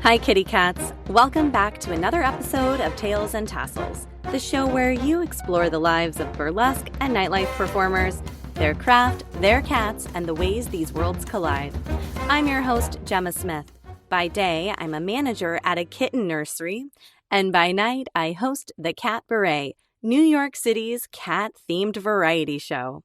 Hi, kitty cats. Welcome back to another episode of Tales and Tassels, the show where you explore the lives of burlesque and nightlife performers, their craft, their cats, and the ways these worlds collide. I'm your host, Gemma Smith. By day, I'm a manager at a kitten nursery, and by night, I host the Cat Beret, New York City's cat-themed variety show.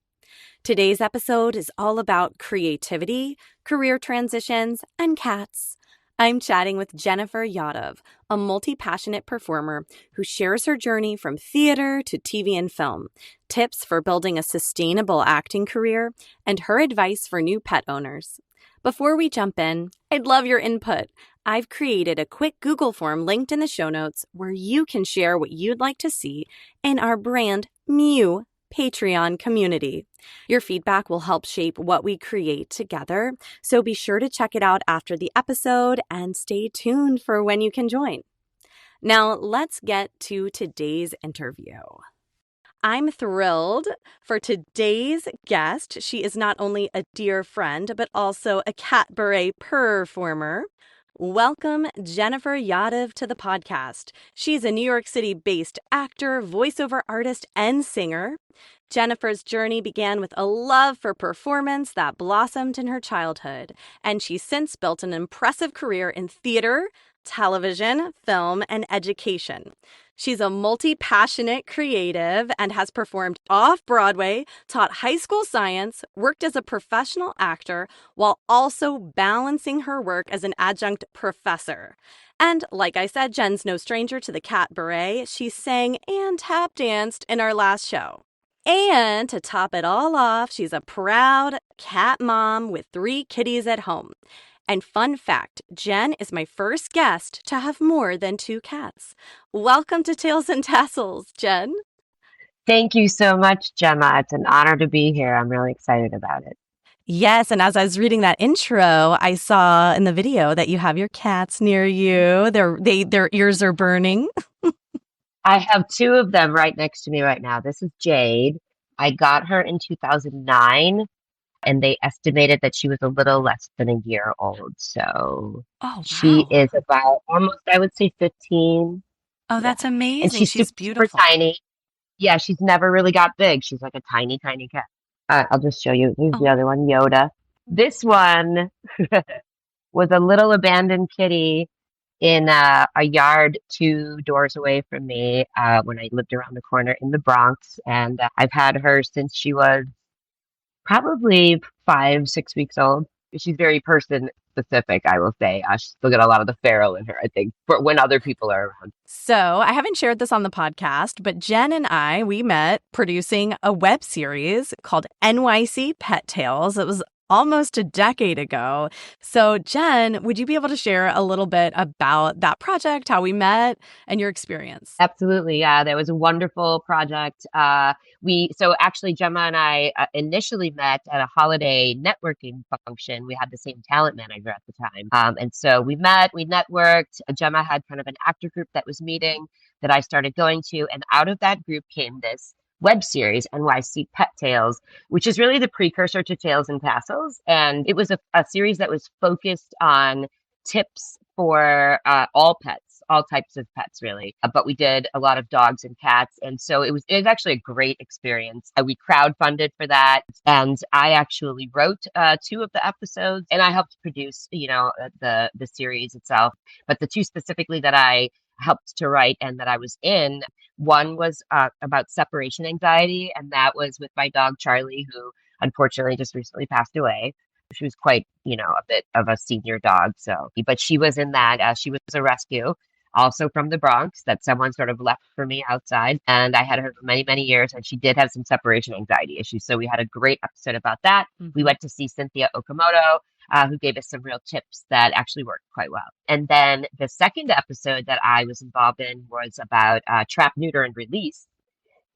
Today's episode is all about creativity, career transitions, and cats. I'm chatting with Jennifer Yadav, a multi-passionate performer who shares her journey from theater to TV and film, tips for building a sustainable acting career, and her advice for new pet owners. Before we jump in, I'd love your input. I've created a quick Google form linked in the show notes where you can share what you'd like to see in our brand Mew Patreon community. Your feedback will help shape what we create together, so be sure to check it out after the episode and stay tuned for when you can join. Now, let's get to today's interview. I'm thrilled for today's guest. She is not only a dear friend, but also a cat beret performer. Welcome, Jennifer Yadav, to the podcast. She's a New York City-based actor, voiceover artist, and singer. Jennifer's journey began with a love for performance that blossomed in her childhood, and she's since built an impressive career in theater, television, film, and education. She's a multi-passionate creative and has performed off-Broadway, taught high school science, worked as a professional actor, while also balancing her work as an adjunct professor. And like I said, Jen's no stranger to the cat beret. She sang and tap danced in our last show. And to top it all off, she's a proud cat mom with 3 kitties at home. And fun fact, Jen is my first guest to have more than 2 cats. Welcome to Tales and Tassels, Jen. Thank you so much, Gemma. It's an honor to be here. I'm really excited about it. Yes, and as I was reading that intro, I saw in the video that you have your cats near you. Their ears are burning. I have 2 of them right next to me right now. This is Jade. I got her in 2009, and they estimated that she was a little less than a year old. So Oh, she wow. is about almost, I would say, 15. Oh, Yeah. that's And amazing. she's She's super beautiful. tiny. Yeah, she's never really got big. She's like a tiny, tiny cat. I'll just show you. Here's the Oh, other one, Yoda. This one was a little abandoned kitty in a yard 2 doors away from me when I lived around the corner in the Bronx. And I've had her since she was probably 5, 6 weeks old. She's very person specific, I will say. She's still got a lot of the feral in her, I think, for when other people are around. so I haven't shared this on the podcast, but Jen and we met producing a web series called NYC Pet Tales. It was almost a decade ago. So Jen, would you be able to share a little bit about that project, how we met, and your experience? Absolutely. Yeah, that was a wonderful project. So actually Gemma and I initially met at a holiday networking function. We had the same talent manager at the time. And so we met, we networked. Gemma had kind of an actor group that was meeting that I started going to. And out of that group came this web series, NYC Pet Tales, which is really the precursor to Tales and Tassels. And it was a series that was focused on tips for all pets, all types of pets, really. But we did a lot of dogs and cats. And so it was actually a great experience. We crowdfunded for that. And I actually wrote 2 of the episodes, and I helped produce, the series itself. But the 2 specifically that I helped to write and that I was in, one was about separation anxiety. And that was with my dog, Charlie, who unfortunately just recently passed away. She was quite, a bit of a senior dog. But she was in that. She was a rescue, also from the Bronx, that someone sort of left for me outside. And I had her for many, many years. And she did have some separation anxiety issues. So we had a great episode about that. We went to see Cynthia Okamoto, who gave us some real tips that actually worked quite well. And then the second episode that I was involved in was about trap, neuter, and release.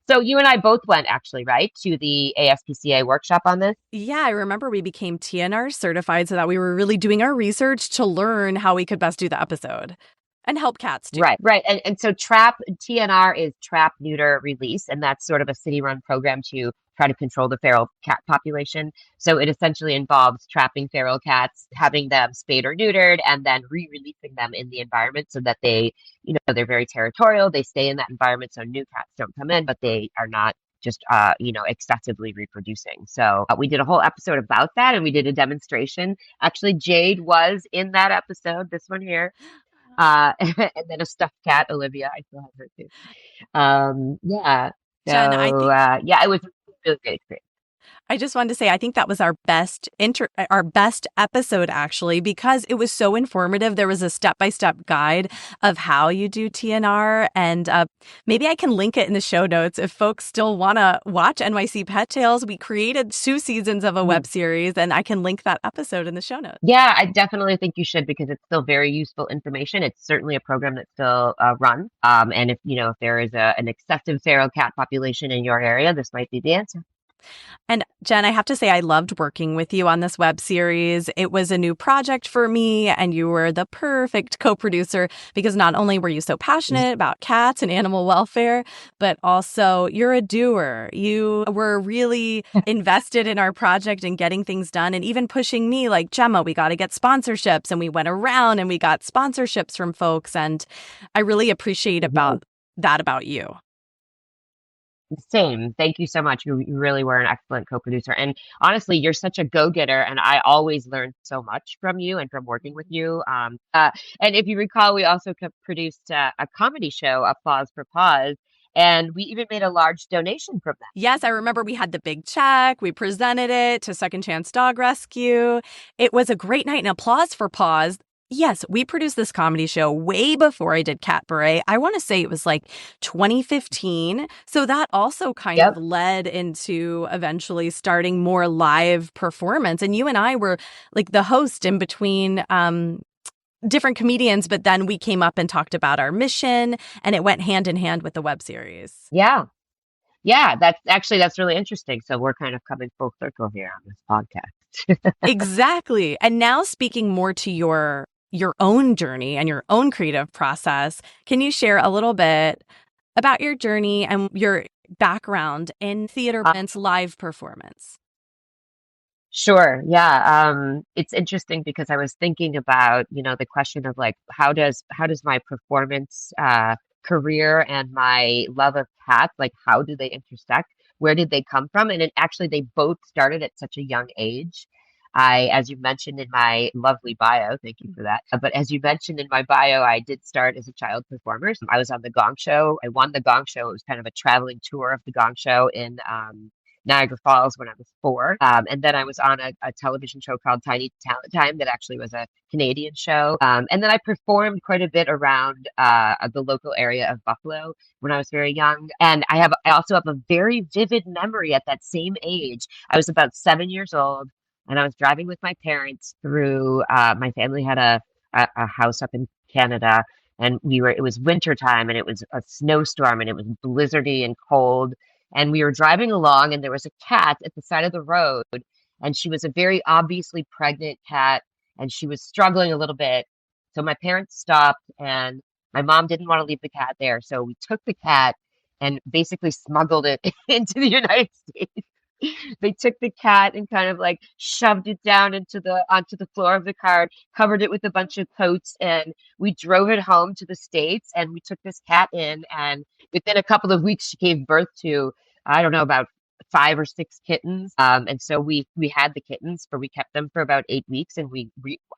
So you and I both went actually, right, to the ASPCA workshop on this? Yeah, I remember we became TNR certified so that we were really doing our research to learn how we could best do the episode and help cats too. Right. And so TNR is trap, neuter, release. And that's sort of a city-run program to try to control the feral cat population. So it essentially involves trapping feral cats, having them spayed or neutered, and then re-releasing them in the environment so that they, they're very territorial. They stay in that environment so new cats don't come in, but they are not just excessively reproducing. So we did a whole episode about that, and we did a demonstration. Actually, Jade was in that episode, this one here. And then a stuffed cat, Olivia. I still have her too. Yeah. Jen, I So think yeah, it was a really great experience. I just wanted to say I think that was our best episode actually because it was so informative. There was a step-by-step guide of how you do TNR, and maybe I can link it in the show notes if folks still want to watch NYC Pet Tales. We created 2 seasons of a web series, and I can link that episode in the show notes. Yeah, I definitely think you should because it's still very useful information. It's certainly a program that still runs. And if there is an excessive feral cat population in your area, this might be the answer. And Jen, I have to say, I loved working with you on this web series. It was a new project for me, and you were the perfect co-producer because not only were you so passionate about cats and animal welfare, but also you're a doer. You were really invested in our project and getting things done and even pushing me like, Gemma, we got to get sponsorships. And we went around and we got sponsorships from folks. And I really appreciate about you. Same. Thank you so much. You really were an excellent co-producer. And honestly, you're such a go-getter, and I always learned so much from you and from working with you. And if you recall, we also produced a comedy show, Applause for Paws, and we even made a large donation from that. Yes, I remember we had the big check. We presented it to Second Chance Dog Rescue. It was a great night, and Applause for Paws. Yes, we produced this comedy show way before I did Cat Beret. I want to say it was like 2015. So that also kind of led into eventually starting more live performance. And you and I were like the host in between different comedians, but then we came up and talked about our mission, and it went hand in hand with the web series. Yeah. Yeah, that's really interesting. So we're kind of coming full circle here on this podcast. Exactly. And now speaking more to your own journey and your own creative process, can you share a little bit about your journey and your background in theater and live performance? Sure. Yeah. It's interesting because I was thinking about, the question of like, how does my performance career and my love of cats, like how do they intersect? Where did they come from? And actually they both started at such a young age. As you mentioned in my lovely bio, thank you for that. But as you mentioned in my bio, I did start as a child performer. So I was on the Gong Show. I won the Gong Show. It was kind of a traveling tour of the Gong Show in Niagara Falls when I was 4. And then I was on a television show called Tiny Talent Time that actually was a Canadian show. And then I performed quite a bit around the local area of Buffalo when I was very young. And I also have a very vivid memory at that same age. I was about 7 years old, and I was driving with my parents through, my family had a house up in Canada, and it was winter time, and it was a snowstorm, and it was blizzardy and cold. And we were driving along, and there was a cat at the side of the road, and she was a very obviously pregnant cat, and she was struggling a little bit. So my parents stopped, and my mom didn't want to leave the cat there. So we took the cat and basically smuggled it into the United States. They took the cat and kind of like shoved it down onto the floor of the car, covered it with a bunch of coats, and we drove it home to the States. And we took this cat in, and within a couple of weeks, she gave birth to, I don't know, about 5 or 6 kittens. And so we had the kittens we kept them for about 8 weeks, and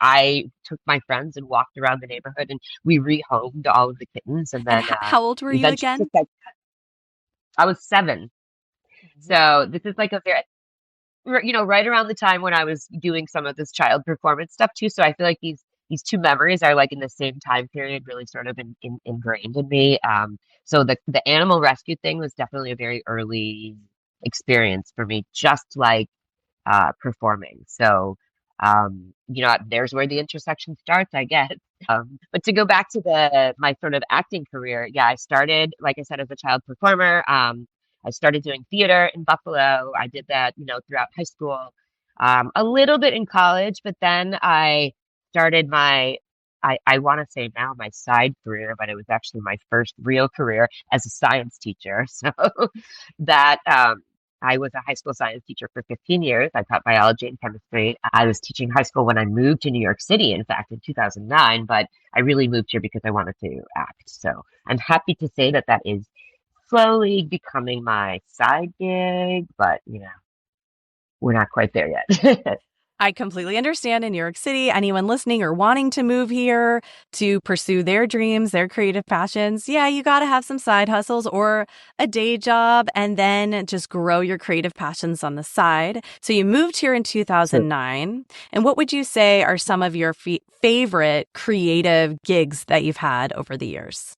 I took my friends and walked around the neighborhood, and we rehomed all of the kittens. And then how old were you again? I was 7. So this is like a very, right around the time when I was doing some of this child performance stuff too. So I feel like these 2 memories are like in the same time period, really sort of ingrained in me. So the animal rescue thing was definitely a very early experience for me, just like performing. So there's where the intersection starts, I guess. But to go back to my sort of acting career, yeah, I started, like I said, as a child performer. I started doing theater in Buffalo. I did that, throughout high school, a little bit in college, but then I started I want to say now my side career, but it was actually my first real career as a science teacher. So that I was a high school science teacher for 15 years. I taught biology and chemistry. I was teaching high school when I moved to New York City, in fact, in 2009, but I really moved here because I wanted to act. So I'm happy to say that that is slowly becoming my side gig, but we're not quite there yet. I completely understand in New York City, anyone listening or wanting to move here to pursue their dreams, their creative passions, yeah, you got to have some side hustles or a day job and then just grow your creative passions on the side. So you moved here in So 2009. And what would you say are some of your favorite creative gigs that you've had over the years?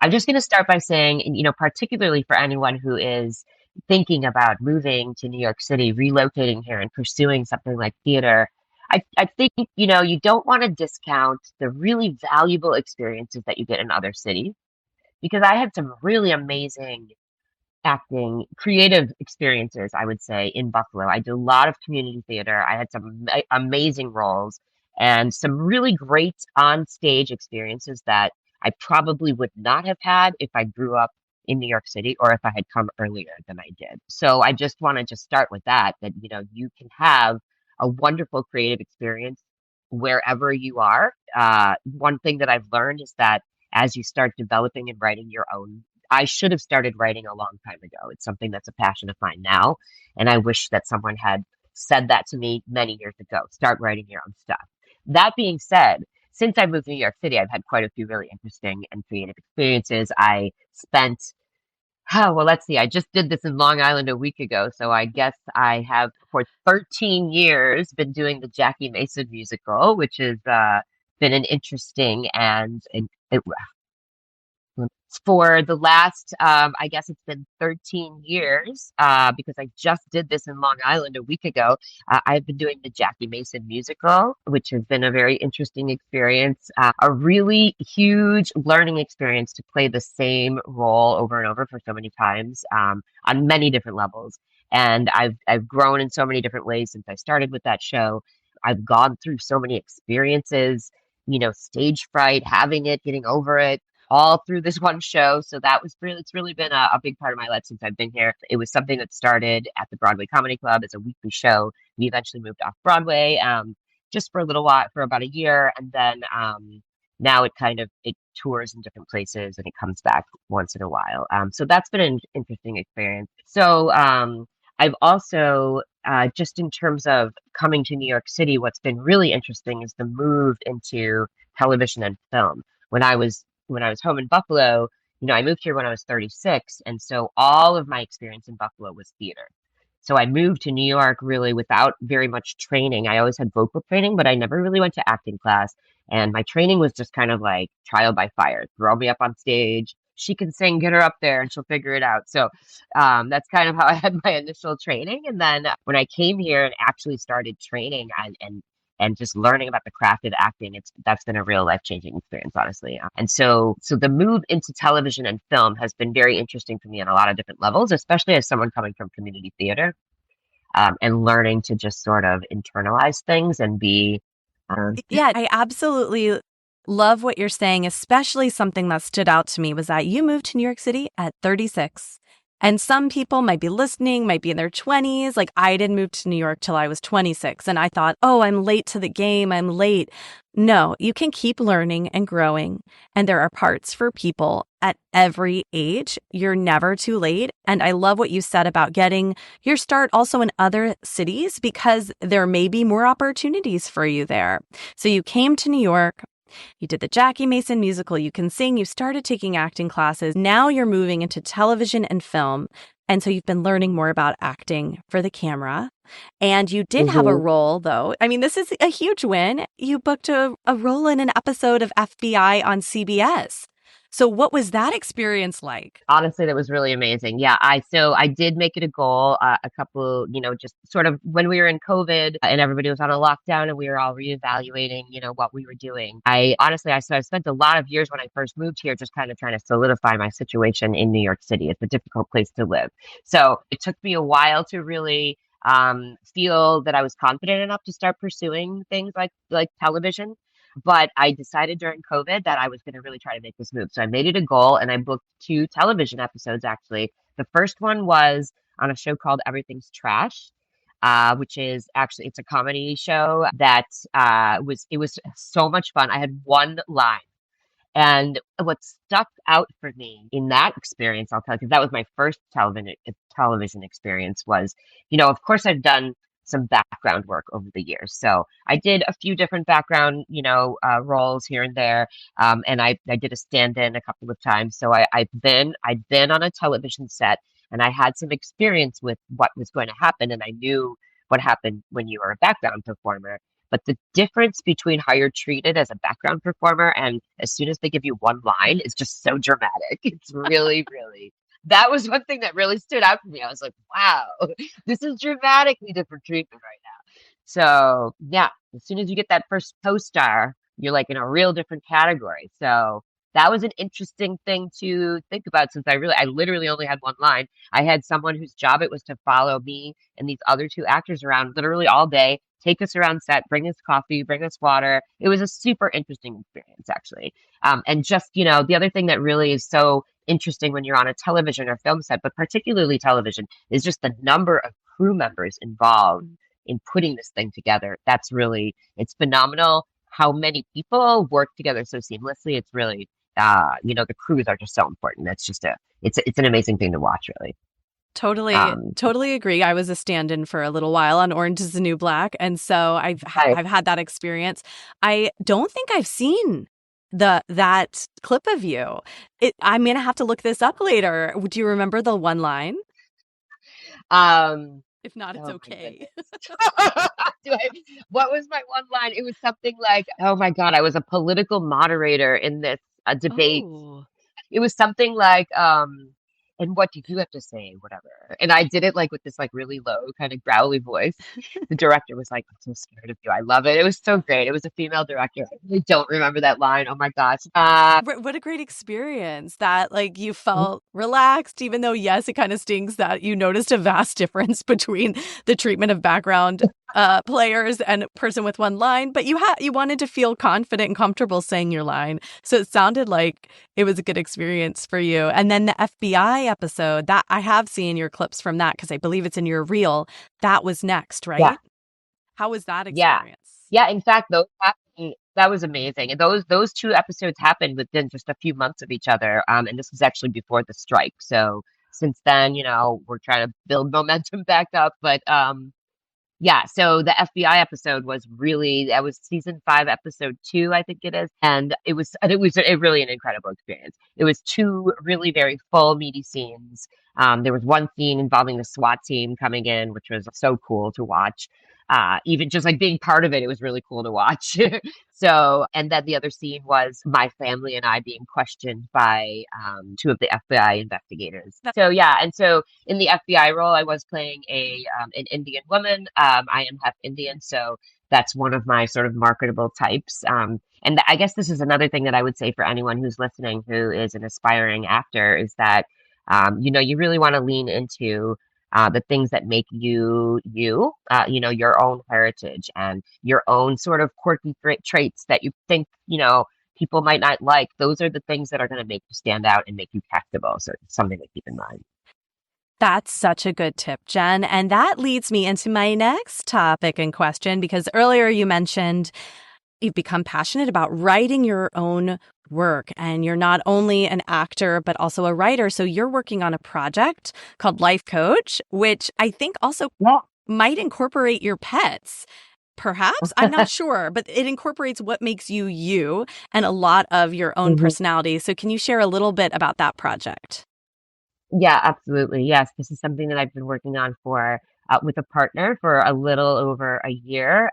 I'm just going to start by saying, particularly for anyone who is thinking about moving to New York City, relocating here and pursuing something like theater, I think, you don't want to discount the really valuable experiences that you get in other cities because I had some really amazing acting, creative experiences, I would say, in Buffalo. I did a lot of community theater. I had some amazing roles and some really great on stage experiences that I probably would not have had if I grew up in New York City or if I had come earlier than I did. So I just want to just start with that, you can have a wonderful creative experience wherever you are. One thing that I've learned is that as you start developing and writing your own, I should have started writing a long time ago. It's something that's a passion of mine now. And I wish that someone had said that to me many years ago. Start writing your own stuff. That being said, since I moved to New York City, I've had quite a few really interesting and creative experiences. I spent, oh, well, let's see, I just did this in Long Island a week ago. So I guess I have for 13 years been doing the Jackie Mason musical, which has been an interesting and for the last, I guess it's been 13 years, because I just did this in Long Island a week ago. I've been doing the Jackie Mason musical, which has been a very interesting experience, a really huge learning experience to play the same role over and over for so many times, on many different levels. And I've grown in so many different ways since I started with that show. I've gone through so many experiences, stage fright, having it, getting over it all through this one show. So it's really been a big part of my life since I've been here. It was something that started at the Broadway Comedy Club as a weekly show. We eventually moved off Broadway, just for a little while, for about a year. And then, now it tours in different places and it comes back once in a while. So that's been an interesting experience. So, I've also, just in terms of coming to New York City, what's been really interesting is the move into television and film. When I was home in Buffalo, I moved here when I was 36, and so all of my experience in Buffalo was theater. So I moved to New York really without very much training. I always had vocal training, but I never really went to acting class. And my training was just kind of like trial by fire. Throw me up on stage. She can sing, get her up there, and she'll figure it out. So, that's kind of how I had my initial training. And then when I came here and actually started training and just learning about the craft of acting, that's been a real life-changing experience, honestly. And so the move into television and film has been very interesting for me on a lot of different levels, especially as someone coming from community theater, and learning to just sort of internalize things and be. Yeah, I absolutely love what you're saying, especially something that stood out to me was that you moved to New York City at 36. And some people might be listening, might be in their 20s. Like I didn't move to New York till I was 26. And I thought, oh, I'm late to the game. I'm late. No, you can keep learning and growing. And there are parts for people at every age. You're never too late. And I love what you said about getting your start also in other cities because there may be more opportunities for you there. So you came to New York. You did the Jackie Mason musical. You can sing. You started taking acting classes. Now you're moving into television and film. And so you've been learning more about acting for the camera. And you did have a Mhm. role, though. I mean, this is a huge win. You booked a role in an episode of FBI on CBS. So what was that experience like? Honestly, that was really amazing. Yeah, I did make it a goal, a couple, just sort of when we were in COVID and everybody was on a lockdown and we were all reevaluating, what we were doing. I spent a lot of years when I first moved here just kind of trying to solidify my situation in New York City. It's a difficult place to live. So it took me a while to really feel that I was confident enough to start pursuing things like television. But I decided during COVID that I was going to really try to make this move. So I made it a goal and I booked two television episodes actually. The first one was on a show called Everything's Trash, which is actually it's a comedy show that was so much fun. I had one line. And what stuck out for me in that experience, I'll tell you, because that was my first television experience, was, of course, I've done some background work over the years. So I did a few different background, roles here and there, and I did a stand-in a couple of times. So I'd been on a television set, and I had some experience with what was going to happen, and I knew what happened when you were a background performer. But the difference between how you're treated as a background performer and as soon as they give you one line is just so dramatic. It's really, really, that was one thing that really stood out for me. I was like, wow, this is dramatically different treatment right now. So, yeah, as soon as you get that first co-star, you're like in a real different category. So, that was an interesting thing to think about since I literally only had one line. I had someone whose job it was to follow me and these other two actors around literally all day, take us around set, bring us coffee, bring us water. It was a super interesting experience, actually. And just, the other thing that really is so interesting when you're on a television or film set, but particularly television, is just the number of crew members involved in putting this thing together. It's phenomenal how many people work together so seamlessly. It's really, the crews are just so important. It's an amazing thing to watch, really. Totally agree. I was a stand-in for a little while on Orange is the New Black, and so I've had that experience. I don't think I've seen that clip of you. I'm gonna have to look this up later. Do you remember the one line? Um, If not, it's oh my okay. goodness. What was my one line? It was something like, oh my God, I was a political moderator in this debate. Oh. It was something like, and what did you have to say? Whatever. And I did it like with this like really low kind of growly voice. The director was like, I'm so scared of you. I love it. It was so great. It was a female director. I really don't remember that line. Oh my gosh. What a great experience that like you felt relaxed, even though, yes, it kind of stings that you noticed a vast difference between the treatment of background players and person with one line, but you wanted to feel confident and comfortable saying your line. So it sounded like it was a good experience for you. And then the FBI episode, that I have seen your clips from that because I believe it's in your reel. That was next, right? Yeah. How was that Yeah. experience? Yeah. In fact, those happened. That was amazing. And those two episodes happened within just a few months of each other. And this was actually before the strike. So since then, we're trying to build momentum back up. But yeah, so the FBI episode that was season 5, episode 2, I think it is. And it was really an incredible experience. It was two really very full, meaty scenes. There was one scene involving the SWAT team coming in, which was so cool to watch. Even just like being part of it, it was really cool to watch. So, and then the other scene was my family and I being questioned by two of the FBI investigators. So yeah, and so in the FBI role, I was playing an Indian woman. I am half Indian, so that's one of my sort of marketable types. And I guess this is another thing that I would say for anyone who's listening who is an aspiring actor is that you really want to lean into the things that make you, your own heritage and your own sort of quirky traits that you think, people might not like. Those are the things that are going to make you stand out and make you castable. So it's something to keep in mind. That's such a good tip, Jen. And that leads me into my next topic and question, because earlier you mentioned you've become passionate about writing your own work, and you're not only an actor, but also a writer. So you're working on a project called Life Coach, which I think also might incorporate your pets. Perhaps, I'm not sure, but it incorporates what makes you you and a lot of your own personality. So can you share a little bit about that project? Yeah, absolutely. Yes, this is something that I've been working on for with a partner for a little over a year,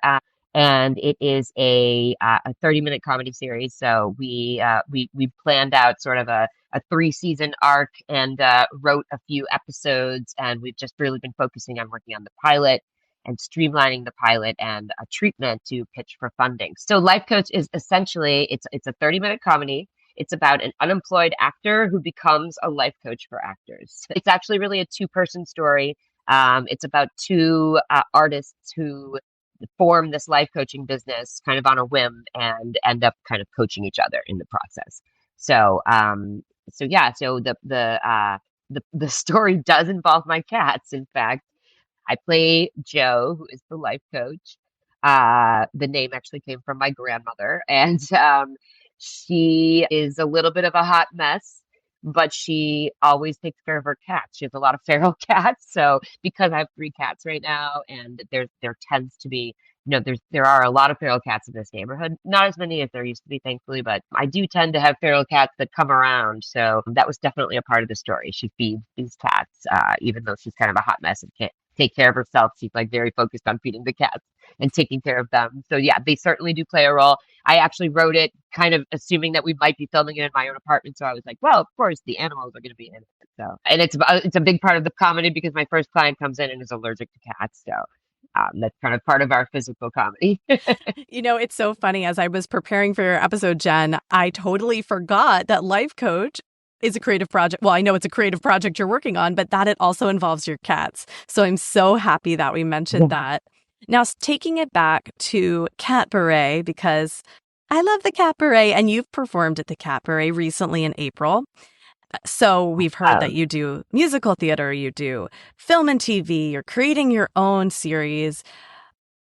and it is a 30-minute comedy series. So we planned out sort of a 3-season arc and wrote a few episodes, and we've just really been focusing on working on the pilot and streamlining the pilot and a treatment to pitch for funding. So Life Coach is essentially it's a 30-minute comedy. It's about an unemployed actor who becomes a life coach for actors. It's actually really a two-person story. It's about two artists who form this life coaching business kind of on a whim and end up kind of coaching each other in the process. So, so yeah, so the story does involve my cats. In fact, I play Joe, who is the life coach. The name actually came from my grandmother, and she is a little bit of a hot mess, but she always takes care of her cats. She has a lot of feral cats, so because I have three cats right now, and there tends to be, there are a lot of feral cats in this neighborhood. Not as many as there used to be, thankfully, but I do tend to have feral cats that come around. So that was definitely a part of the story. She feeds these cats, even though she's kind of a hot mess and can't take care of herself. She's like very focused on feeding the cats and taking care of them. So yeah, they certainly do play a role. I actually wrote it kind of assuming that we might be filming it in my own apartment. So I was like, well, of course the animals are going to be in it. So, and it's a big part of the comedy because my first client comes in and is allergic to cats. So that's kind of part of our physical comedy. It's so funny. As I was preparing for your episode, Jen, I totally forgot that Life Coach is a creative project. Well, I know it's a creative project you're working on, but that it also involves your cats. So I'm so happy that we mentioned that. Now, taking it back to Cat Beret, because I love the Cat Beret, and you've performed at the Cat Beret recently in April. So we've heard that you do musical theater, you do film and TV, you're creating your own series.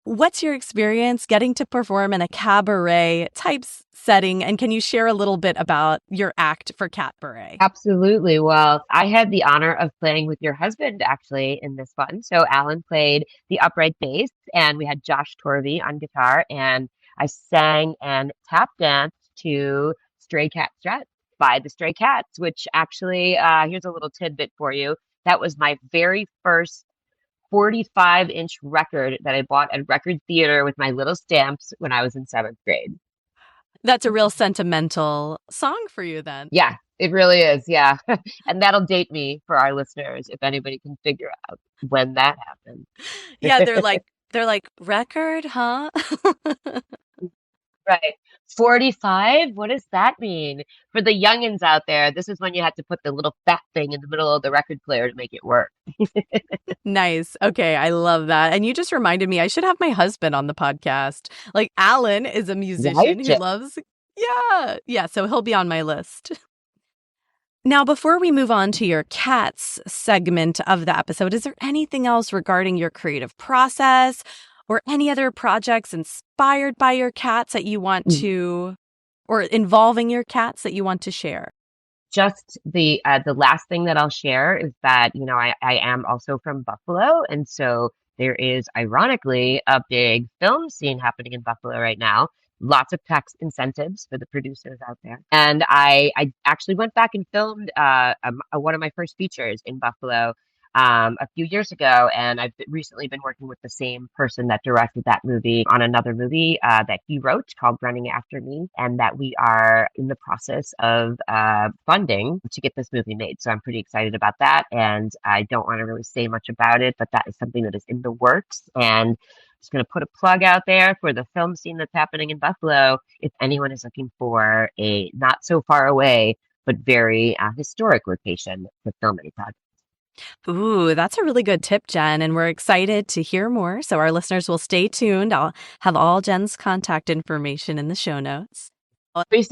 What's your experience getting to perform in a cabaret type setting? And can you share a little bit about your act for Cat Beret? Absolutely. Well, I had the honor of playing with your husband actually in this one. So Alan played the upright bass, and we had Josh Torvey on guitar, and I sang and tap danced to Stray Cat Strut by the Stray Cats, which actually, here's a little tidbit for you. That was my very first 45-inch record that I bought at Record Theater with my little stamps when I was in seventh grade. That's a real sentimental song for you then. Yeah, it really is. Yeah. And that'll date me for our listeners if anybody can figure out when that happened. Yeah, they're like record, huh? Right. 45? What does that mean? For the youngins out there, this is when you had to put the little fat thing in the middle of the record player to make it work. Nice. Okay, I love that. And you just reminded me I should have my husband on the podcast. Like Alan is a musician Right? who loves Yeah, so he'll be on my list. Now, before we move on to your cats segment of the episode, is there anything else regarding your creative process or any other projects inspired by your cats that you want to, or involving your cats that you want to share? Just the last thing that I'll share is that, I am also from Buffalo, and so there is ironically a big film scene happening in Buffalo right now. Lots of tax incentives for the producers out there. And I actually went back and filmed one of my first features in Buffalo a few years ago, and I've recently been working with the same person that directed that movie on another movie that he wrote called Running After Me, and that we are in the process of funding to get this movie made. So I'm pretty excited about that, and I don't want to really say much about it, but that is something that is in the works. And just going to put a plug out there for the film scene that's happening in Buffalo. If anyone is looking for a not so far away, but very historic location to film any project. Ooh, that's a really good tip, Jen, and we're excited to hear more. So our listeners will stay tuned. I'll have all Jen's contact information in the show notes. Okay.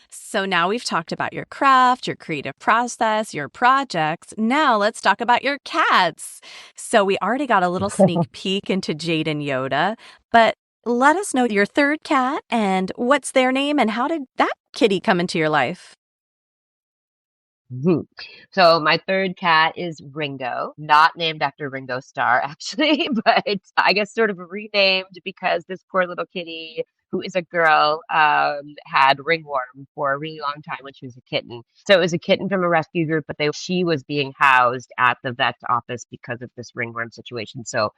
So now we've talked about your craft, your creative process, your projects. Now let's talk about your cats. So we already got a little sneak peek into Jade and Yoda, but let us know your third cat and what's their name and how did that kitty come into your life? So my third cat is Ringo, not named after Ringo Starr, actually, but I guess sort of renamed because this poor little kitty, who is a girl, had ringworm for a really long time when she was a kitten. So it was a kitten from a rescue group, but she was being housed at the vet's office because of this ringworm situation. So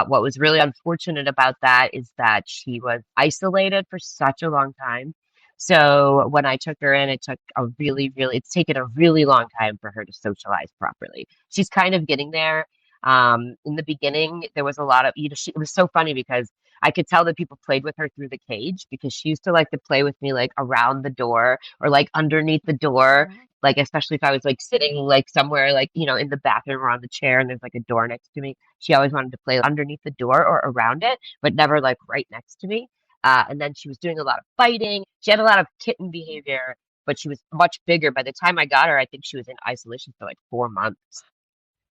what was really unfortunate about that is that she was isolated for such a long time. So when I took her in, it's taken a really long time for her to socialize properly. She's kind of getting there. In the beginning, there was a lot of, it was so funny because I could tell that people played with her through the cage because she used to like to play with me like around the door or like underneath the door. Like, especially if I was like sitting like somewhere like, in the bathroom or on the chair and there's like a door next to me. She always wanted to play underneath the door or around it, but never like right next to me. And then she was doing a lot of fighting. She had a lot of kitten behavior. but she was much bigger. By the time I got her, I think she was in isolation for like 4 months.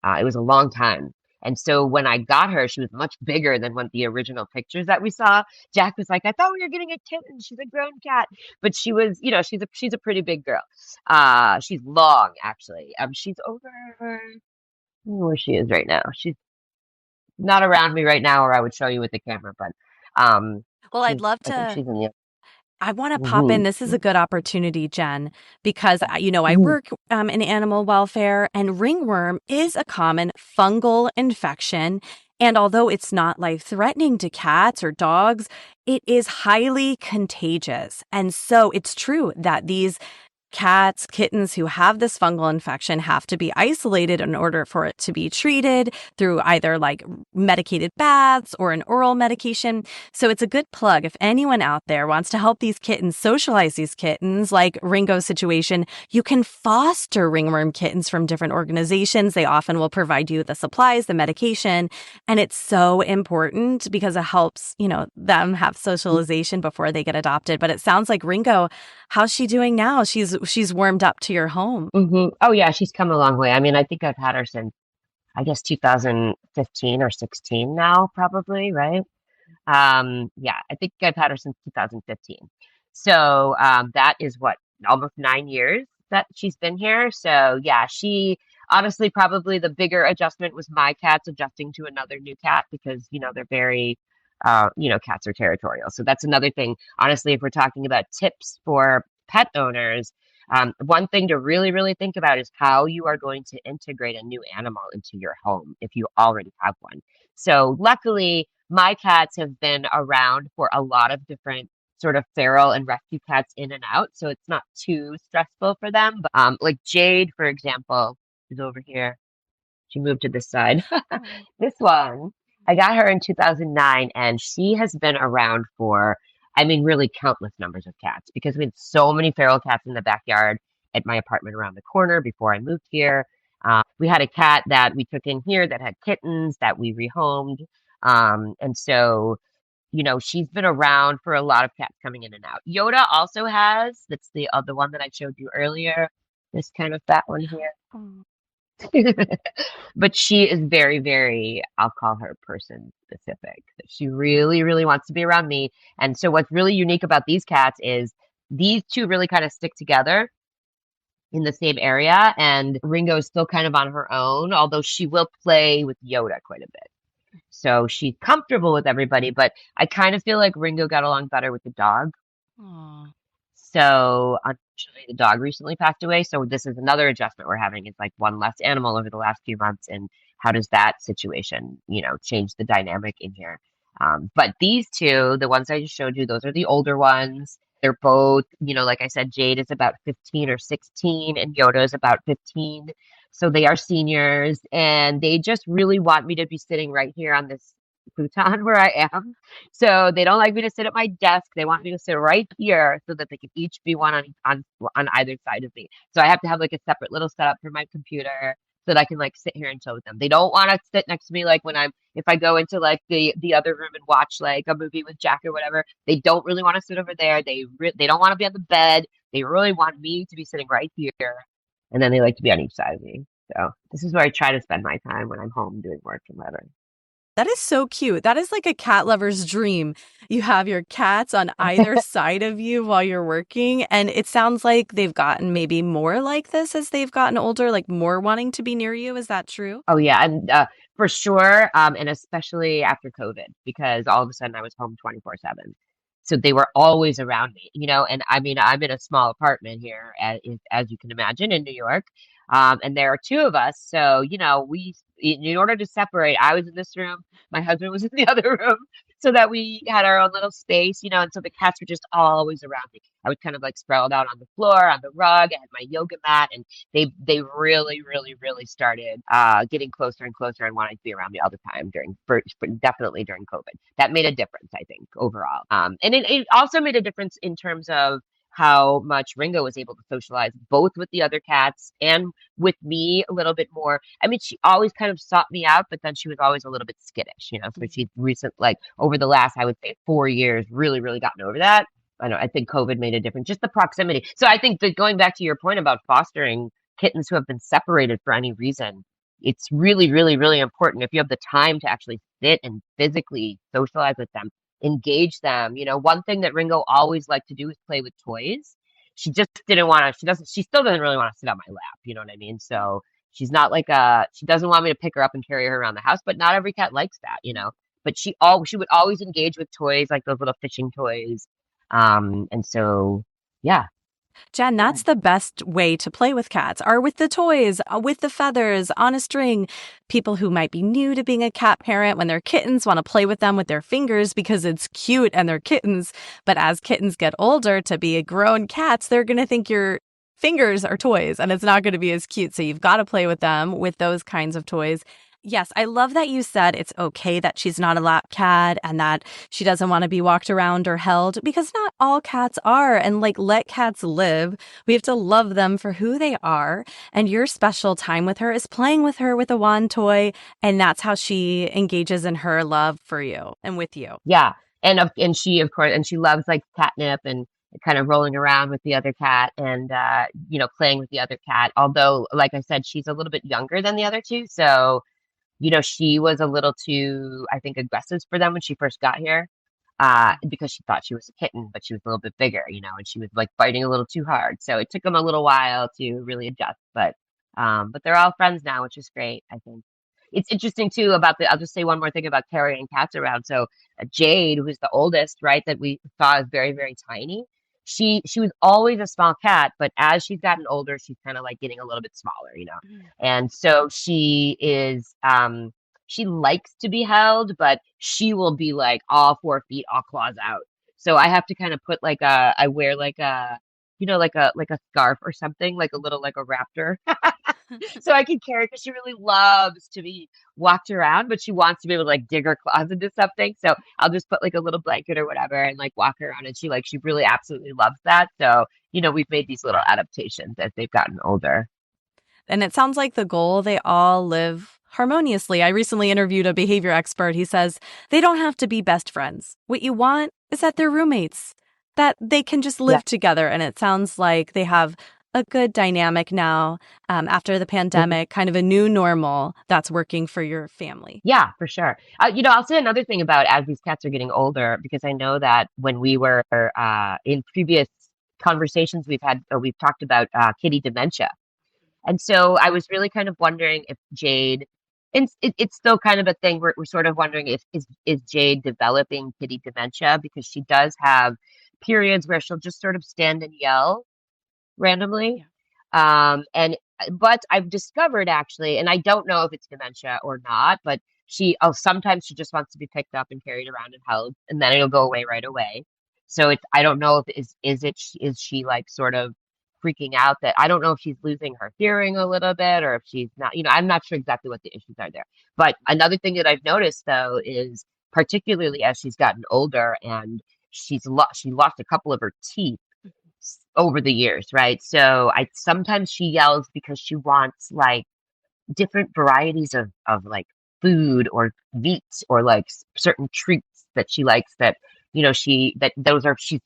It was a long time. And so when I got her, she was much bigger than what the original pictures that we saw. Jack was like, I thought we were getting a kitten. She's a grown cat. But she was, she's a pretty big girl. She's long actually. She's over I don't know where she is right now. She's not around me right now, or I would show you with the camera, but Well, I'd love I think to. she's in the I want to pop in. hmm This is a good opportunity, Jen, because I hmm work in animal welfare, and ringworm is a common fungal infection. And although it's not life-threatening to cats or dogs, it is highly contagious. And so it's true that these cats, kittens who have this fungal infection have to be isolated in order for it to be treated through either like medicated baths or an oral medication. So it's a good plug. If anyone out there wants to help these kittens socialize these kittens, like Ringo's situation, you can foster ringworm kittens from different organizations. They often will provide you the supplies, the medication, and it's so important because it helps, them have socialization before they get adopted. But it sounds like Ringo, how's she doing now? She's warmed up to your home. Oh yeah, she's come a long way. I mean, I think I've had her since I guess 2015 or 16 now, probably, right? Yeah, I think I've had her since 2015. So that is what, almost 9 years that she's been here. So yeah, she honestly probably the bigger adjustment was my cats adjusting to another new cat because they're very cats are territorial. So that's another thing. Honestly, if we're talking about tips for pet owners, one thing to really, really think about is how you are going to integrate a new animal into your home if you already have one. So luckily, my cats have been around for a lot of different sort of feral and rescue cats in and out, so it's not too stressful for them. But like Jade, for example, is over here. She moved to this side. Oh. This one, I got her in 2009, and she has been around for, I mean, really countless numbers of cats because we had so many feral cats in the backyard at my apartment around the corner before I moved here. We had a cat that we took in here that had kittens that we rehomed. And so, she's been around for a lot of cats coming in and out. Yoda also has, that's the one that I showed you earlier, this kind of fat one here. Oh. But she is very, very, I'll call her person specific. She really, really wants to be around me. And so what's really unique about these cats is these two really kind of stick together in the same area. And Ringo is still kind of on her own, although she will play with Yoda quite a bit. So she's comfortable with everybody, but I kind of feel like Ringo got along better with the dog. Aw. So unfortunately, the dog recently passed away. So this is another adjustment we're having. It's like one less animal over the last few months, and how does that situation, change the dynamic in here? But these two, the ones I just showed you, those are the older ones. They're both, like I said, Jade is about 15 or 16, and Yoda is about 15. So they are seniors, and they just really want me to be sitting right here on this futon where I am. So they don't like me to sit at my desk. They want me to sit right here so that they can each be one on either side of me. So I have to have like a separate little setup for my computer so that I can like sit here and chill with them. They don't want to sit next to me like when if I go into like the other room and watch like a movie with Jack or whatever. They don't really want to sit over there. They don't want to be on the bed. They really want me to be sitting right here. And then they like to be on each side of me. So this is where I try to spend my time when I'm home doing work and whatever. That is so cute. That is like a cat lover's dream. You have your cats on either side of you while you're working. And it sounds like they've gotten maybe more like this as they've gotten older, like more wanting to be near you. Is that true? Oh yeah, and for sure, and especially after COVID, because all of a sudden I was home 24/7. So they were always around me, and I mean, I'm in a small apartment here, as you can imagine, in New York. And there are two of us. So, in order to separate, I was in this room, my husband was in the other room, so that we had our own little space, and so the cats were just always around me. I was kind of like sprawled out on the floor, on the rug. I had my yoga mat, and they really, really, really started getting closer and closer and wanting to be around me all the time definitely during COVID. That made a difference, I think, overall. And it also made a difference in terms of how much Ringo was able to socialize both with the other cats and with me a little bit more. I mean, she always kind of sought me out, but then she was always a little bit skittish. So she's like over the last, I would say 4 years, really, really gotten over that. I don't know, I think COVID made a difference, just the proximity. So I think that going back to your point about fostering kittens who have been separated for any reason, it's really, really, really important if you have the time to actually sit and physically socialize with them, engage them. One thing that Ringo always liked to do is play with toys. She just didn't want to, she still doesn't really want to sit on my lap. You know what I mean? So she's not like she doesn't want me to pick her up and carry her around the house, but not every cat likes that. But she would always engage with toys like those little fishing toys. And so, yeah. Jen, that's the best way to play with cats, are with the toys, with the feathers, on a string. People who might be new to being a cat parent, when they're kittens, want to play with them with their fingers because it's cute and they're kittens. But as kittens get older to be grown cats, they're going to think your fingers are toys and it's not going to be as cute. So you've got to play with them with those kinds of toys. Yes, I love that you said it's okay that she's not a lap cat and that she doesn't want to be walked around or held, because not all cats are. And let cats live. We have to love them for who they are. And your special time with her is playing with her with a wand toy. And that's how she engages in her love for you and with you. Yeah. And she, of course, and she loves like catnip and kind of rolling around with the other cat and, playing with the other cat. Although, like I said, she's a little bit younger than the other two. So, she was a little too, I think, aggressive for them when she first got here, because she thought she was a kitten, but she was a little bit bigger, and she was like biting a little too hard. So it took them a little while to really adjust, but they're all friends now, which is great, I think. It's interesting too I'll just say one more thing about carrying cats around. So Jade, who's the oldest, right, that we saw is very, very tiny. She was always a small cat, but as she's gotten older, she's kind of like getting a little bit smaller. And so she is, she likes to be held, but she will be like all 4 feet, all claws out. So I have to kind of put I wear like like a scarf or something, like a little, like a raptor. So I can carry, because she really loves to be walked around, but she wants to be able to like dig her claws into something. So I'll just put like a little blanket or whatever and like walk her around, and she really absolutely loves that. So, we've made these little adaptations as they've gotten older. And it sounds like the goal, they all live harmoniously. I recently interviewed a behavior expert. He says they don't have to be best friends. What you want is that they're roommates, that they can just live together. And it sounds like they have a good dynamic now, after the pandemic, kind of a new normal that's working for your family. Yeah, for sure. I'll say another thing about as these cats are getting older, because I know that when we were in previous conversations we've talked about kitty dementia. And so I was really kind of wondering if Jade, and it's still kind of a thing. We're sort of wondering if is Jade developing kitty dementia, because she does have periods where she'll just sort of stand and yell randomly. But I've discovered, actually, and I don't know if it's dementia or not, but sometimes she just wants to be picked up and carried around and held, and then it'll go away right away. So I don't know if is she like sort of freaking out, that I don't know if she's losing her hearing a little bit, or if she's not, I'm not sure exactly what the issues are there. But another thing that I've noticed, though, is particularly as she's gotten older and she lost a couple of her teeth over the years, right? So sometimes she yells because she wants like different varieties of like food or meats, or like certain treats that she likes, that she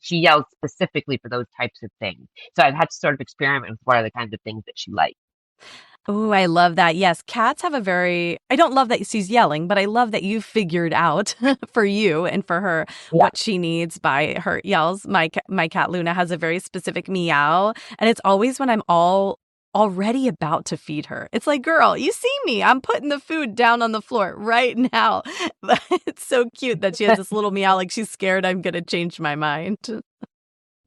yells specifically for those types of things. So I've had to sort of experiment with what are the kinds of things that she likes. Oh, I love that. Yes, cats have I don't love that she's yelling, but I love that you figured out for you and for her what she needs by her yells. My cat Luna has a very specific meow, and it's always when I'm already about to feed her. It's like, girl, you see me. I'm putting the food down on the floor right now. But it's so cute that she has this little meow, like she's scared I'm going to change my mind.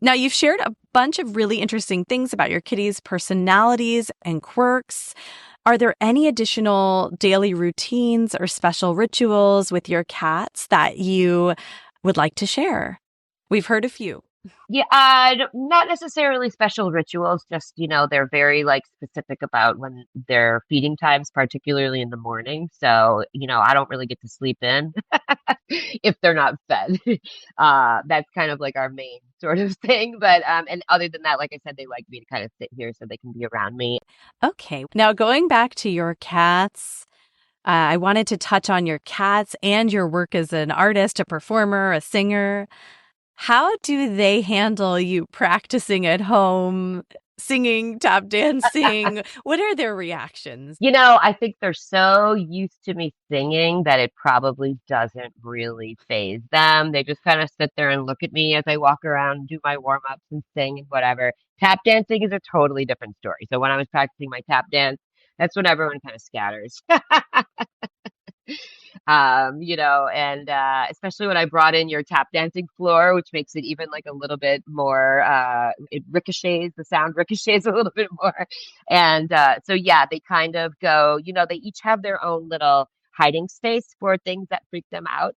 Now, you've shared a bunch of really interesting things about your kitties' personalities and quirks. Are there any additional daily routines or special rituals with your cats that you would like to share? We've heard a few. Yeah, not necessarily special rituals, just, they're very like specific about when their feeding times, particularly in the morning. So, I don't really get to sleep in if they're not fed. That's kind of like our main sort of thing. But, and other than that, like I said, they like me to kind of sit here so they can be around me. Okay. Now, going back to your cats, I wanted to touch on your cats and your work as an artist, a performer, a singer. How do they handle you practicing at home, singing, tap dancing? What are their reactions? I think they're so used to me singing that it probably doesn't really faze them. They just kind of sit there and look at me as I walk around, do my warm-ups and sing and whatever. Tap dancing is a totally different story. So when I was practicing my tap dance, that's when everyone kind of scatters. And especially when I brought in your tap dancing floor, which makes it even like a little bit more, the sound ricochets a little bit more. And so, yeah, they kind of go, they each have their own little hiding space for things that freak them out.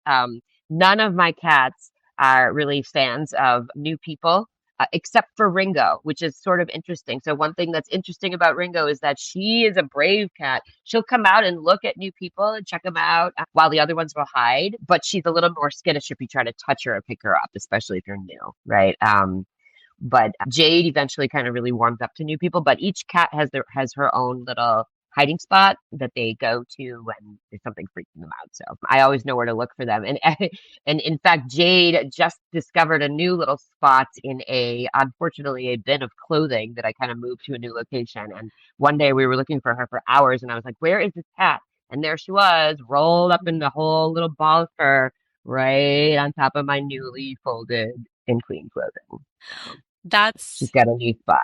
None of my cats are really fans of new people. Except for Ringo, which is sort of interesting. So one thing that's interesting about Ringo is that she is a brave cat. She'll come out and look at new people and check them out while the other ones will hide. But she's a little more skittish if you try to touch her or pick her up, especially if you're new, right? But Jade eventually kind of really warms up to new people. But each cat has her own little hiding spot that they go to when there's something freaking them out. So I always know where to look for them. And in fact, Jade just discovered a new little spot in unfortunately, a bin of clothing that I kind of moved to a new location. And one day we were looking for her for hours, and I was like, "Where is this cat?" And there she was, rolled up in the whole little ball of fur, right on top of my newly folded and clean clothing. She's got a new spot.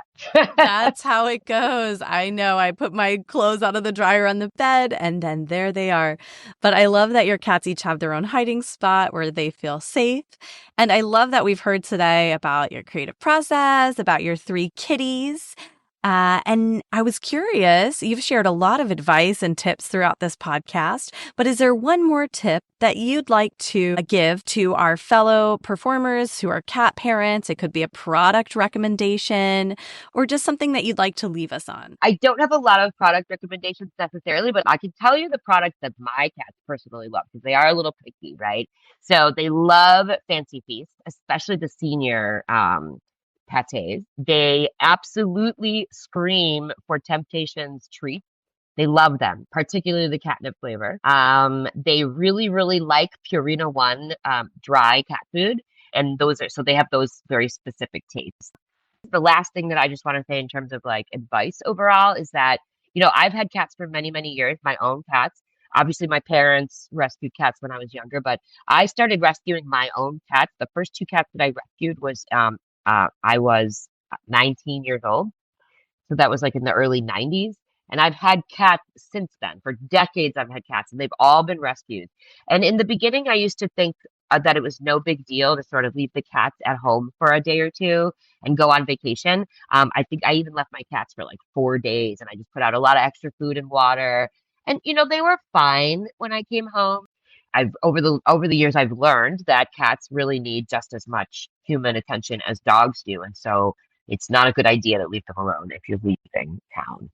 That's how it goes. I know. I put my clothes out of the dryer on the bed, and then there they are. But I love that your cats each have their own hiding spot where they feel safe. And I love that we've heard today about your creative process, about your 3 kitties. And I was curious, you've shared a lot of advice and tips throughout this podcast, but is there one more tip that you'd like to give to our fellow performers who are cat parents? It could be a product recommendation or just something that you'd like to leave us on. I don't have a lot of product recommendations necessarily, but I can tell you the products that my cats personally love because they are a little picky, right? So they love Fancy Feast, especially the senior pates. They absolutely scream for Temptations treats. They love them, particularly the catnip flavor. They really, really like Purina One dry cat food, and so they have those very specific tastes. The last thing that I just want to say in terms of like advice overall is that I've had cats for many, many years, my own cats. Obviously, my parents rescued cats when I was younger, but I started rescuing my own cats. The first 2 cats that I rescued was I was 19 years old. So that was like in the early 90s. And I've had cats since then. For decades, I've had cats, and they've all been rescued. And in the beginning, I used to think that it was no big deal to sort of leave the cats at home for a day or two and go on vacation. I think I even left my cats for like 4 days, and I just put out a lot of extra food and water. And, they were fine when I came home. Over the years, I've learned that cats really need just as much human attention as dogs do. And so it's not a good idea to leave them alone if you're leaving town.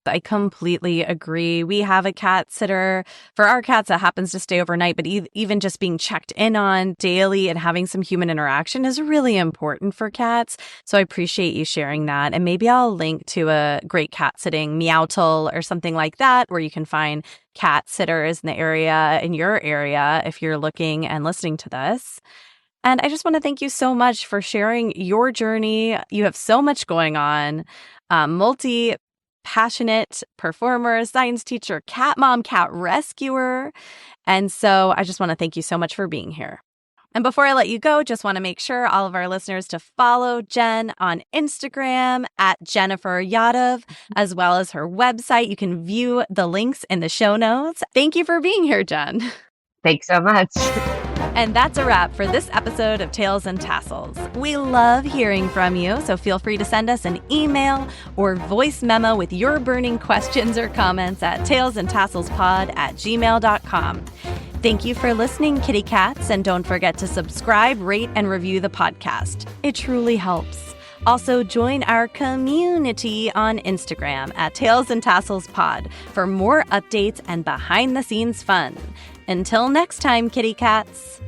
I completely agree. We have a cat sitter for our cats that happens to stay overnight, but even just being checked in on daily and having some human interaction is really important for cats. So I appreciate you sharing that. And maybe I'll link to a great cat sitting, Meowtle or something like that, where you can find cat sitters in your area, if you're looking and listening to this. And I just want to thank you so much for sharing your journey. You have so much going on, passionate performer, science teacher, cat mom, cat rescuer. And so I just want to thank you so much for being here. And before I let you go, just want to make sure all of our listeners to follow Jen on Instagram at Jennifer Yadav, as well as her website. You can view the links in the show notes. Thank you for being here, Jen. Thanks so much. And that's a wrap for this episode of Tails and Tassels. We love hearing from you, so feel free to send us an email or voice memo with your burning questions or comments at tailsandtasselspod@gmail.com. Thank you for listening, kitty cats, and don't forget to subscribe, rate, and review the podcast. It truly helps. Also, join our community on Instagram at Tails and Tassels Pod for more updates and behind-the-scenes fun. Until next time, kitty cats.